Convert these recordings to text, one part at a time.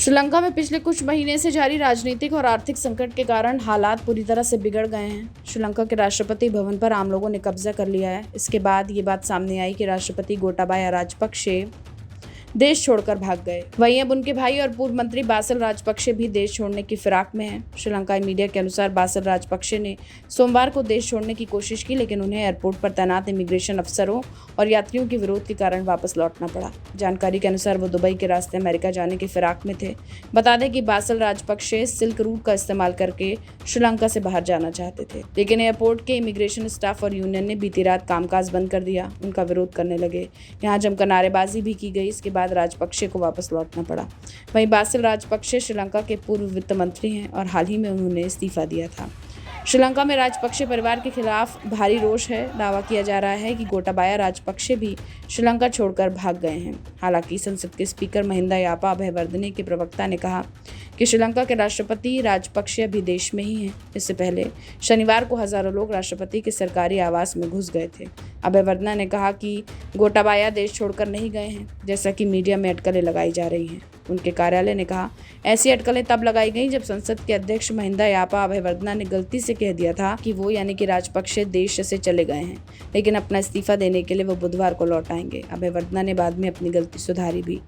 श्रीलंका में पिछले कुछ महीने से जारी राजनीतिक और आर्थिक संकट के कारण हालात पूरी तरह से बिगड़ गए हैं। श्रीलंका के राष्ट्रपति भवन पर आम लोगों ने कब्जा कर लिया है। इसके बाद ये बात सामने आई कि राष्ट्रपति गोटाबाया राजपक्षे देश छोड़कर भाग गए। वहीं अब उनके भाई और पूर्व मंत्री बासिल राजपक्षे भी देश छोड़ने की फिराक में हैं। श्रीलंकाई मीडिया के अनुसार बासिल राजपक्षे ने सोमवार को देश छोड़ने की कोशिश की, लेकिन उन्हें एयरपोर्ट पर तैनात इमिग्रेशन अफसरों और यात्रियों के विरोध के कारण वापस लौटना पड़ा। जानकारी के अनुसार वो दुबई के रास्ते अमेरिका जाने की फिराक में थे। बता दें कि बासिल राजपक्षे सिल्क रूट का इस्तेमाल करके श्रीलंका से बाहर जाना चाहते थे, लेकिन एयरपोर्ट के इमिग्रेशन स्टाफ और यूनियन ने बीती रात कामकाज बंद कर दिया। उनका विरोध करने लगे। यहाँ जमकर नारेबाजी भी की गई। इसके बाद राजपक्षे को वापस लौटना पड़ा। वहीं बासिल राजपक्षे श्रीलंका के पूर्व वित्त मंत्री हैं और हाल ही में उन्होंने इस्तीफा दिया था। श्रीलंका में राजपक्षे परिवार के खिलाफ भारी रोष है। दावा किया जा रहा है कि गोटाबाया राजपक्षे भी श्रीलंका छोड़कर भाग गए हैं। हालांकि संसद के स्पीकर महिंदा यापा अभयवर्धने के प्रवक्ता ने कहा कि श्रीलंका के राष्ट्रपति राजपक्षे अभी देश में ही हैं। इससे पहले शनिवार को हजारों लोग राष्ट्रपति के सरकारी आवास में घुस गए थे। अभयवर्धना ने कहा कि गोटाबाया देश छोड़कर नहीं गए हैं, जैसा कि मीडिया में अटकलें लगाई जा रही हैं। उनके कार्यालय ने कहा, ऐसी अटकलें तब लगाई गई जब संसद के अध्यक्ष महिंदा यापा अभयवर्धना ने गलती से कह दिया था कि वो यानी कि राजपक्षे देश से चले गए हैं, लेकिन अपना इस्तीफा देने के लिए वो बुधवार को लौट आएंगे। अभयवर्धना ने बाद में अपनी गलती सुधारी भी।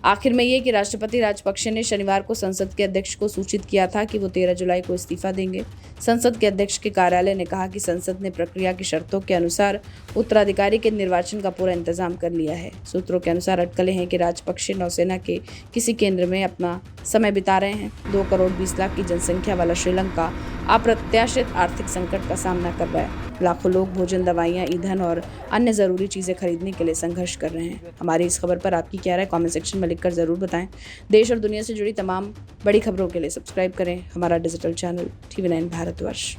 आखिर में ये कि राष्ट्रपति राजपक्षे ने शनिवार को संसद के अध्यक्ष को सूचित किया था कि वो 13 जुलाई को इस्तीफा देंगे। संसद के अध्यक्ष के कार्यालय ने कहा कि संसद ने प्रक्रिया की शर्तों के अनुसार उत्तराधिकारी के निर्वाचन का पूरा इंतजाम कर लिया है। सूत्रों के अनुसार अटकलें हैं कि राजपक्षे नौसेना के किसी केंद्र में अपना समय बिता रहे हैं। 2 करोड़ 20 लाख की जनसंख्या वाला श्रीलंका अप्रत्याशित आर्थिक संकट का सामना कर रहा है। लाखों लोग भोजन, दवाइयाँ, ईंधन और अन्य ज़रूरी चीज़ें खरीदने के लिए संघर्ष कर रहे हैं। हमारी इस खबर पर आपकी क्या राय कमेंट सेक्शन में लिखकर ज़रूर बताएं। देश और दुनिया से जुड़ी तमाम बड़ी खबरों के लिए सब्सक्राइब करें हमारा डिजिटल चैनल TV9 भारतवर्ष।